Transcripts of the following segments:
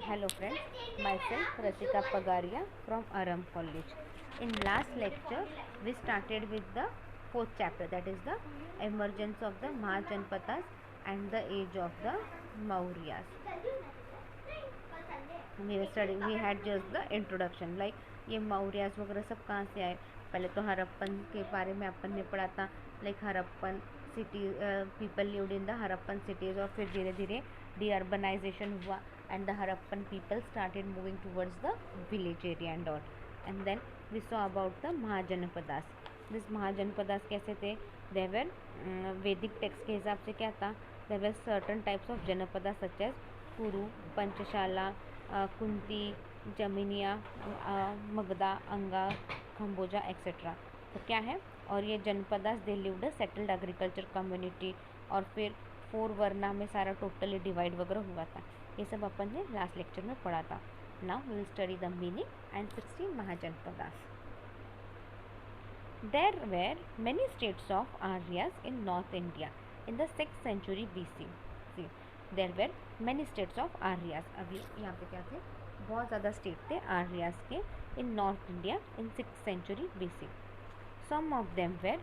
Hello friends, myself Rasika Pagaria from Aram College. In last lecture, we started with the fourth chapter, that is the emergence of the Mahajanpadas and the age of the Mauryas. We had just the introduction, like ये मौर्यास वगैरह सब कहाँ से आए. पहले तो हरप्पन के बारे में अपन ने पढ़ा था, like Harappan city, people lived in the Harappan cities, और फिर धीरे धीरे डी अर्बनाइजेशन हुआ and the Harappan people started moving towards the village area and all. And then we saw about the Mahajanapadas. This Mahajanapadas कैसे थे? They were Vedic text के हिसाब से क्या था? There were certain types of Janapadas such as Kuru, Panchashala, Kunti, Jaminiya, Magda, Anga, Khamboja, etc. तो क्या है? और ये janapadas they lived settled agriculture community, और फिर 4 वर्ना में सारा टोटली डिवाइड वगैरह हुआ था. ये सब अपन ने लास्ट लेक्चर में पढ़ा था. Now we will study the meaning and 16 mahajanapadas. There were many states of Aryas in north India in the 6th century BC. See there were many states of Aryas. अभी यहाँ पे क्या थे? बहुत ज़्यादा स्टेट थे आर्यस के in north India in 6th century BC. Some of them were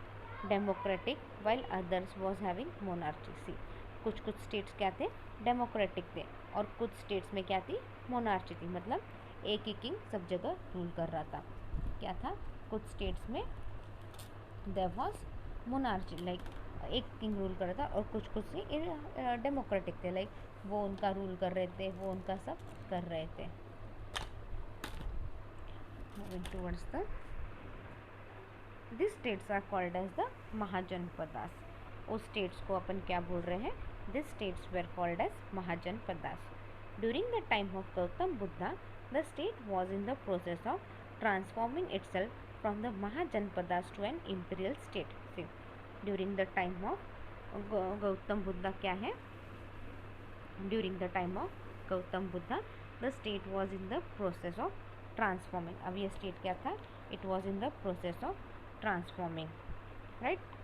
democratic while others was having monarchy. See कुछ स्टेट्स क्या थे? डेमोक्रेटिक थे, और कुछ स्टेट्स में क्या थी? मोनार्ची थी. मतलब एक ही किंग सब जगह रूल कर रहा था. क्या था? कुछ स्टेट्स में देयर वाज मोनार्ची, लाइक एक किंग रूल कर रहा था, और कुछ से डेमोक्रेटिक थे, लाइक वो उनका रूल कर रहे थे, वो उनका सब कर रहे थे. Moving towards the this states are called as the mahajanapadas. उस स्टेट्स को अपन क्या बोल रहे हैं? These states were called as Mahajanpadas. During the time of Gautam Buddha, the state was in the process of transforming itself from the Mahajanpadas to an imperial state. See, during the time of Gautam Buddha क्या है? During the time of Gautam Buddha, the state was in the process of transforming. अब ये state क्या था? It was in the process of transforming, right?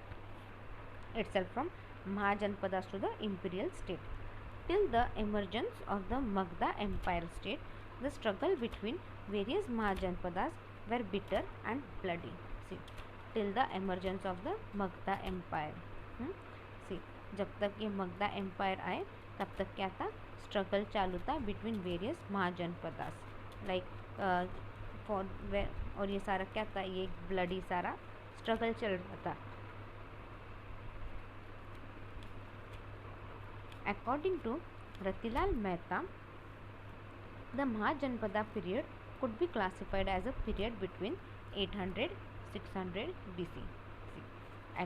Itself from Mahajanpadas to the imperial state. Till the emergence of the Magda Empire state, the struggle between various Mahajanpadas were bitter and bloody. See, till the emergence of the Magda Empire. See, जब तक ये Magda Empire आए तब तक क्या था? Struggle चालू था बिटवीन वेरियस महाजनपदास, लाइक और ये सारा क्या था? ये ब्लडी सारा स्ट्रगल चल रहा था. According to Ratilal Mehta, the Mahajanpada period could be classified as a period between 800-600 BC.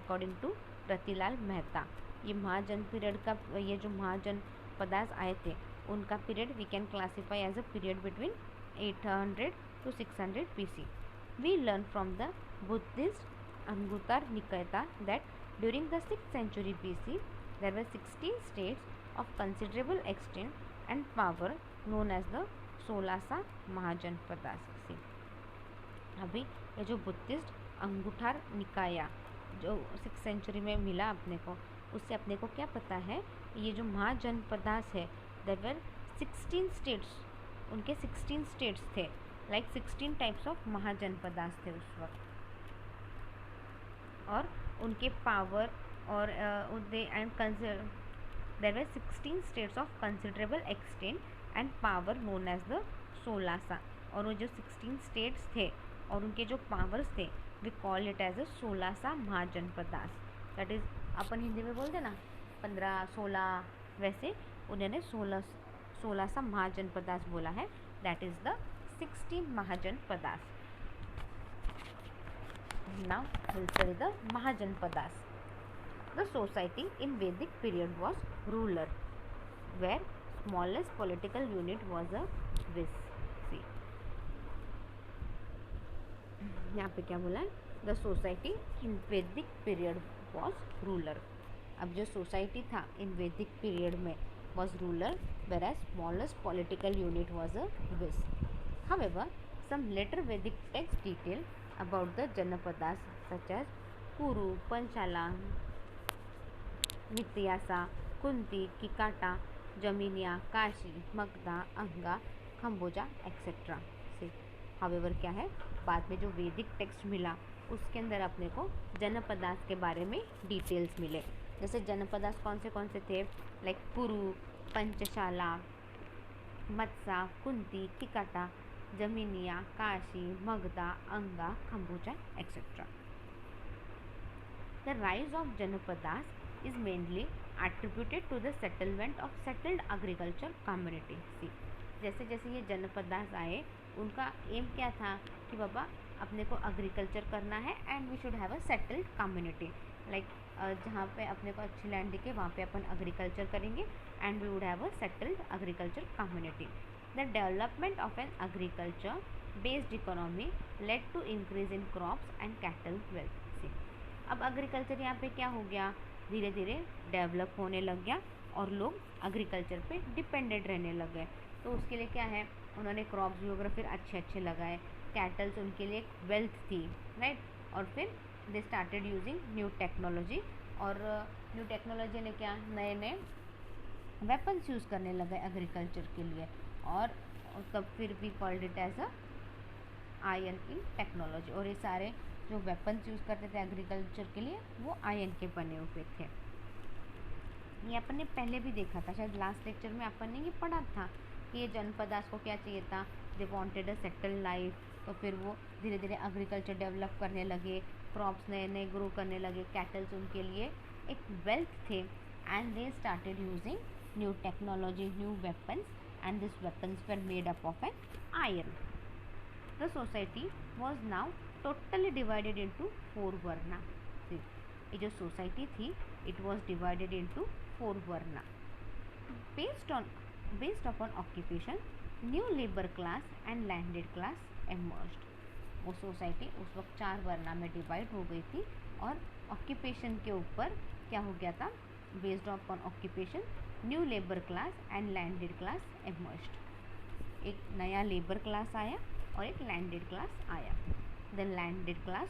According to Ratilal Mehta, ये महाजन पीरियड का, ये जो महाजनपदास आए थे उनका period we can classify as a period between 800 to 600 BC. We learn from the Buddhist Anguttara Nikaya that during the 6th century BC, there were 16 states of considerable extent and power known as the 16 Mahajanpadas. See, अभी ये जो Buddhist अंगूठार निकाया जो 6th century में मिला अपने को, उससे अपने को क्या पता है? ये जो महाजनपदास है, there were 16 states, उनके 16 states थे, like 16 types of महाजनपदास थे उस वक्त, और उनके पावर और they and consider there were 16 states of considerable extent and power known as the 16. और वो जो 16 states थे और उनके जो powers थे, we call it as a 16 mahajanapadas. that is, अपन हिंदी में बोलते ना 15-16, वैसे उन्होंने 16 महाजनपदास बोला है. that is the 16 mahajanapadas. now we'll study the Mahajanpadas. The society in Vedic period was ruler, where smallest political unit was a viz. See, यहाँ पे क्या बोला है? The society in Vedic period was ruler. अब जो सोसाइटी था इन वैदिक period में was ruler, whereas smallest political unit was a viz. However, some later Vedic texts detail about the Janapadas such as Kuru, Panchala, नित्यासा, Kunti, किकाटा, जमीनिया, Kashi, Magadha, अंगा खम्बोजा etcetera से। However क्या है, बाद में जो वैदिक टेक्स्ट मिला उसके अंदर अपने को जनपदास के बारे में डिटेल्स मिले। जैसे जनपदास कौन से थे, लाइक पुरु, पंचशाला, मत्सा, कुंती, किकाटा, जमीनिया, काशी, मगधा, अंगा, खम्बोजा etcetera. The rise of Janapadas is mainly attributed to the settlement of settled agriculture community. See, जैसे जैसे ये जनपदास आए उनका एम क्या था कि बाबा अपने को एग्रीकल्चर करना है and we should have a settled community, like जहाँ पे अपने को अच्छी लैंड दिखे वहाँ पे अपन एग्रीकल्चर करेंगे and we would have a settled agriculture community. The development of an agriculture based economy led to increase in crops and cattle wealth. अब एग्रीकल्चर यहाँ पे क्या हो गया, धीरे धीरे डेवलप होने लग गया और लोग एग्रीकल्चर पे डिपेंडेंट रहने लग गए। तो उसके लिए क्या है, उन्होंने क्रॉप्स वगैरह फिर अच्छे लगाए, कैटल्स उनके लिए एक वेल्थ थी, राइट। और फिर दे स्टार्टेड यूजिंग न्यू टेक्नोलॉजी, और न्यू टेक्नोलॉजी ने क्या, नए नए वेपन्स यूज़ करने लगे एग्रीकल्चर के लिए, और तब फिर भी called it as a iron in technology. और ये सारे जो वेपन्स यूज़ करते थे एग्रीकल्चर के लिए वो आयरन के बने हुए थे। ये अपन ने पहले भी देखा था, शायद लास्ट लेक्चर में अपन ने ये पढ़ा था कि ये जनपदास को क्या चाहिए था, they wanted a settle life. तो फिर वो धीरे धीरे एग्रीकल्चर डेवलप करने लगे, क्रॉप्स नए नए ग्रो करने लगे, कैटल्स उनके लिए एक वेल्थ थे, and they started using new technology, new weapons, and this weapons were made up of an iron. The society was now totally divided into 4 varna. ये जो सोसाइटी थी it was divided into 4 varna. Based upon occupation new labour class and landed class emerged. वो society उस वक्त 4 वर्ना में divide हो गई थी, और ऑक्यूपेशन के ऊपर क्या हो गया था, based upon occupation new labour class and landed class emerged. एक नया लेबर क्लास आया और एक लैंडेड क्लास आया। The landed class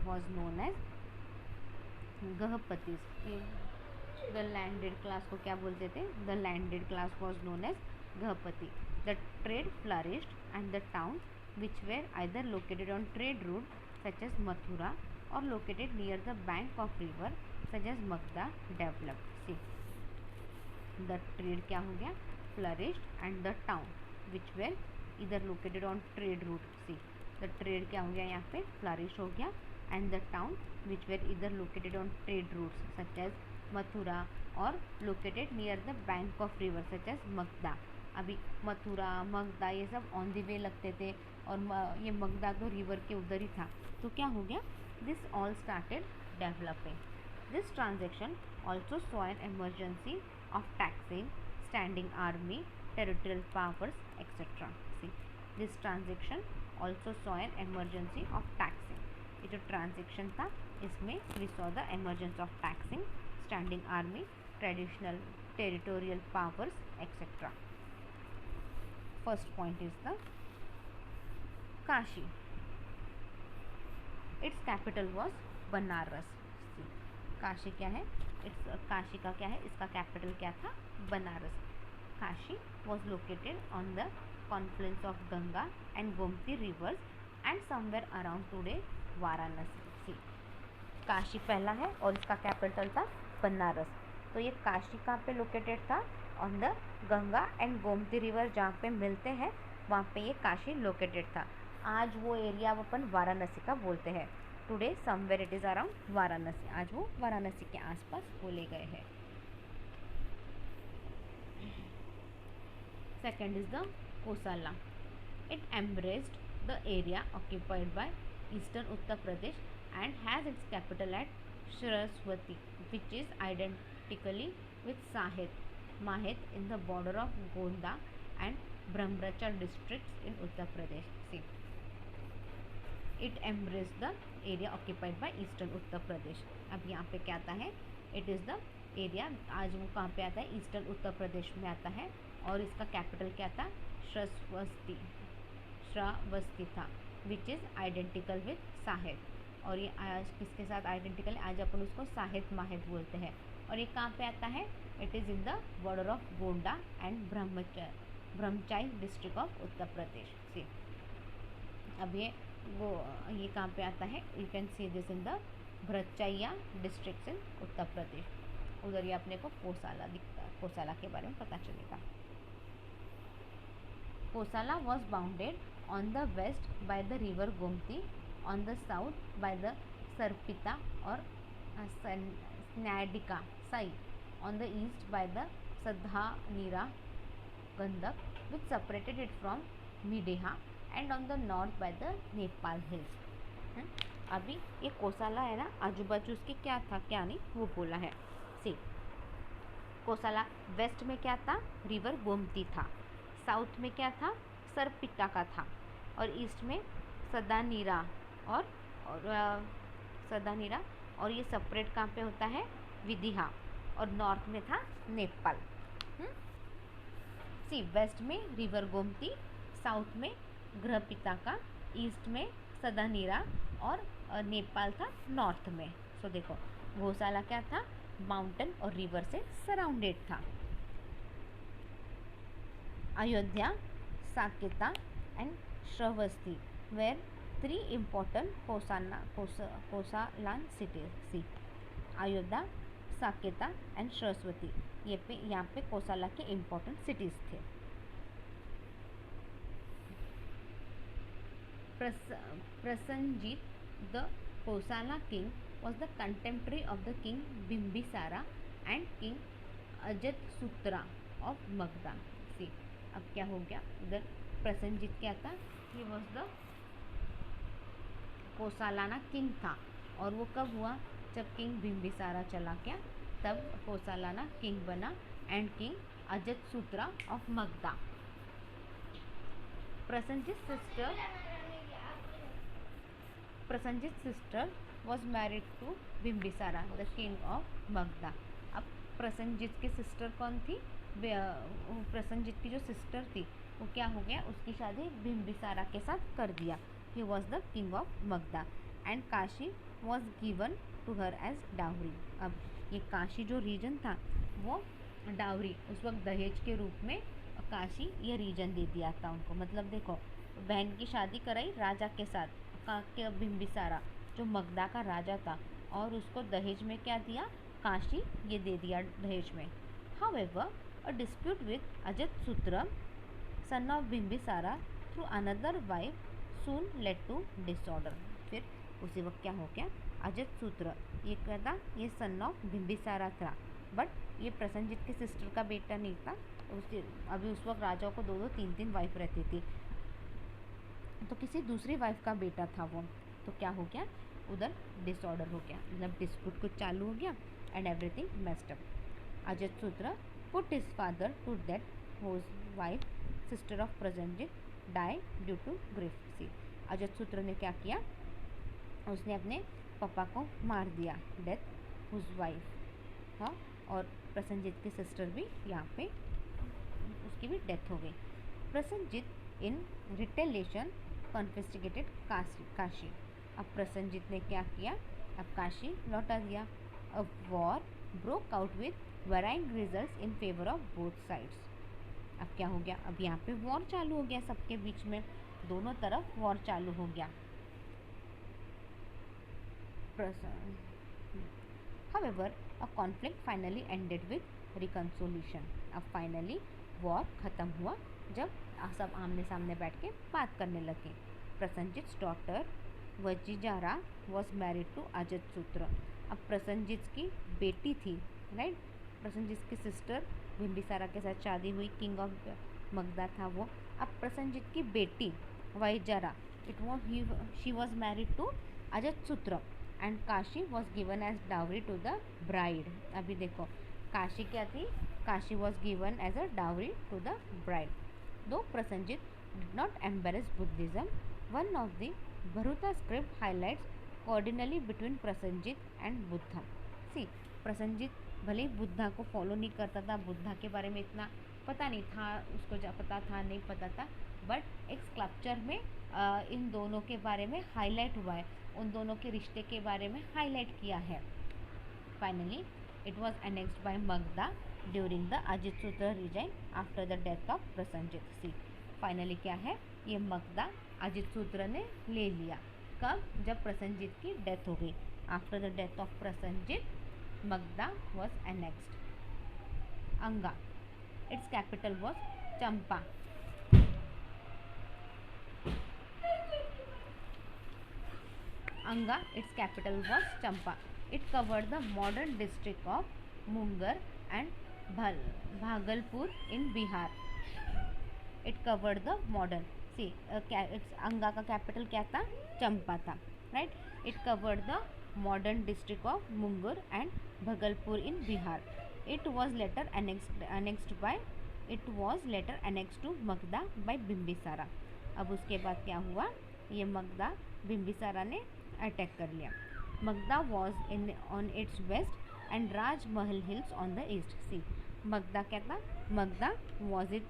was known as gahapatis. The landed class को क्या बोलते थे, the landed class was known as gahapati. The trade flourished and the town which were either located on trade route such as Mathura or located near the bank of river such as Magda developed. See, the trade क्या हो गया, flourished, and the town which were either located on trade route. See, the trade क्या हो गया यहाँ पे, flourish हो गया, and the town which were either located on trade routes such as Mathura or located near the bank of river such as Magda. अभी मथुरा, मगधा ये सब ऑन दी वे लगते थे, और ये मगधा तो रिवर के उधर ही था। तो क्या हो गया, this all started developing. This transaction also saw an emergency of taxing, standing army, territorial powers etcetera. See, this transaction also saw an emergency of taxing. ये जो ट्रांजेक्शन था इसमें we saw the emergency of taxing, standing army, traditional territorial powers etcetera. First point is the Kashi. Its capital was Banaras. Kashi क्या है, काशी का क्या है, इसका कैपिटल क्या था, Banaras. Kashi was located on the confluence of Ganga and Gomti rivers and somewhere around today Varanasi. Kashi पहला है और इसका कैपिटल था बनारस। तो ये काशी कहाँ पे लोकेटेड था, on the Ganga and Gomti river जहाँ पे मिलते हैं वहाँ पे ये काशी लोकेटेड था। आज वो एरिया अपन वाराणसी का बोलते हैं। Today somewhere it is around Varanasi, आज वो वाराणसी के आसपास बोले गए हैं। Second is the Kosala. It embraced the area occupied by eastern Uttar Pradesh and has its capital at Saraswati which is identically with Mahet in the border of Gonda and Brahmachal districts in Uttar Pradesh. See, it embraced the area occupied by eastern Uttar Pradesh. अब यहाँ पे क्या आता है, it is the area, आज वो कहाँ पे आता है, ईस्टर्न उत्तर प्रदेश में आता है, और इसका कैपिटल क्या था, श्रावस्ती था, विच इज़ आइडेंटिकल विथ साहेब। और ये आज किसके साथ आइडेंटिकल है, आज अपन उसको साहेब माहेब बोलते हैं। और ये कहाँ पे आता है, it is in the border of Gonda and Bahraich district of Uttar Pradesh से। अब ये कहाँ पे आता है, you can see this in the भ्रमचाइया डिस्ट्रिक्ट इन उत्तर प्रदेश। उधर ये अपने को कोसाला दिखता है, कोसाला के बारे में पता चलेगा। Kosala was bounded on the west by the river Gomti, on the south by the Sarpika और Syandika Sai, on the east by the Sadhanira Gandak which separated it from Mideha, and on the north by the Nepal hills। अभी ये कोसाला है ना, आजू बाजू उसके क्या था क्या नहीं वो बोला है। सी कोसाला वेस्ट में क्या था, रिवर गोमती था, साउथ में क्या था, सरपिता का था, और ईस्ट में सदानीरा और सदानीरा, और ये सेपरेट कहाँ पे होता है, विदिहा, और नॉर्थ में था नेपाल। सी वेस्ट में रिवर गोमती, साउथ में गृहपिता का, ईस्ट में सदानीरा, और नेपाल था नॉर्थ में। सो देखो गौशाला क्या था, माउंटेन और रिवर से सराउंडेड था। Ayodhya, Saketa and Shravasti were 3 important Kosalan cities. See Ayodhya, Saketa and Saraswati, यहाँ पे कोसाला के इम्पोर्टेंट सिटीज थे। Prasenjit the Kosala king was the contemporary of the king Bimbisara and king Ajatashatru of Magadha. See अब क्या हो गया, उधर प्रसन्नजीत क्या था, he was the Kosalan king था, और वो कब हुआ, जब किंग बिम्बिसारा चला गया तब कोसालाना किंग बना, and king Ajatashatru of Magadha. Prasenjit sister was married to Bimbisara the king of Magadha. अब प्रसन्नजीत की सिस्टर कौन थी, प्रसन्नजीत की जो सिस्टर थी वो क्या हो गया, उसकी शादी बिम्बिसारा के साथ कर दिया। He was the king of Magadha and Kashi was given to her as dowry. अब ये काशी जो रीजन था वो डाउरी, उस वक्त दहेज के रूप में काशी ये रीजन दे दिया था उनको। मतलब देखो बहन की शादी कराई राजा के साथ, बिम्बिसारा जो मगधा का राजा था, और उसको दहेज में क्या दिया, काशी ये दे दिया दहेज में। However a dispute with Ajatashatru son of Bimbisara through another wife soon led to disorder. फिर उसी वक्त क्या हो गया, अजतसूत्र ये क्या था, ये सन ऑफ बिम्बिसारा था, बट ये प्रसन्नजीत के सिस्टर का बेटा नहीं था। उसके अभी उस वक्त राजाओं को 2-2, 3-3 वाइफ रहती थी, तो किसी दूसरी वाइफ का बेटा था वो। तो क्या हो गया, उधर डिसऑर्डर हो गया, मतलब डिस्प्यूट कुछ चालू हो गया and everything messed up. Ajatashatru put his father to death, whose wife sister of Prasenjit die due to grief. See Ajatashatru ने क्या किया, उसने अपने पापा को मार दिया, डेथ हुज वाइफ, हाँ, और प्रसन्नजीत की सिस्टर भी यहाँ पे उसकी भी डेथ हो गई। प्रसन्नजीत इन रिटेलिएशन कॉन्फिस्टिकेटेड काशी। अब प्रसन्नजीत ने क्या किया, अब काशी लौटा दिया। अब war broke out with varying results in favour of both sides. अब क्या हो गया, अब यहाँ पे वॉर चालू हो गया, सबके बीच में दोनों तरफ वॉर चालू हो गया। However, a conflict finally ended with reconciliation. अब फाइनली वॉर ख़त्म हुआ जब सब आमने सामने बैठ के बात करने लगे। Prasenjit daughter Vajira was married to Ajatashatru. अब प्रसन्नजीत की बेटी थी, राइट, प्रसन्नजीत की सिस्टर बिम्बिसारा के साथ शादी हुई, किंग ऑफ मगधा था वो। अब प्रसन्नजीत की बेटी Vajira, she was married to Ajatashatru and Kashi was given as dowry to the bride. अभी देखो काशी क्या थी, Kashi was given as a dowry to the bride. Though Prasenjit did not embrace Buddhism, one of the Bharhut script highlights cordially between Prasenjit and Buddha. See Prasenjit भले ही बुद्धा को follow नहीं करता था, बुद्धा के बारे में इतना पता नहीं था, उसको पता था नहीं पता था, बट एक स्कल्पचर में इन दोनों के बारे में हाईलाइट हुआ है, उन दोनों के रिश्ते के बारे में हाईलाइट किया है। Finally it was annexed by Magadha during the Ajatashatru region after the death of Prasenjit. See finally क्या है, ये मगधा अजितसूत्र ने ले लिया। कब? जब प्रसंजित की डेथ हो गई। After the death of Prasenjit Magadha was annexed. Anga, its capital was Champa. Anga, its capital was Champa. It covered the modern district of Munger and Bhagalpur in Bihar. It covered the modern. See, its Anga का capital क्या था? Champa था, right? It covered the modern district of Munger and Bhagalpur in Bihar. It was later annexed to Magda by Bimbisara. अब उसके बाद क्या हुआ? ये मगधा बिम्बिसारा ने अटैक कर लिया। Magadha was on its west and Rajmahal hills on the east. See Magadha क्या था? Magadha was it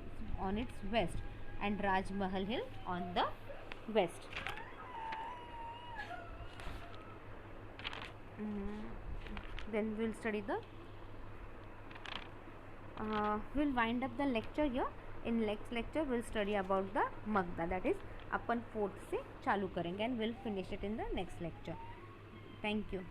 on its west and Rajmahal hill on the west. Then we'll study the we'll wind up the lecture here. In next lecture we'll study about the Magda, that is upon 4th से चालू करेंगे and we'll finish it in the next lecture. Thank you.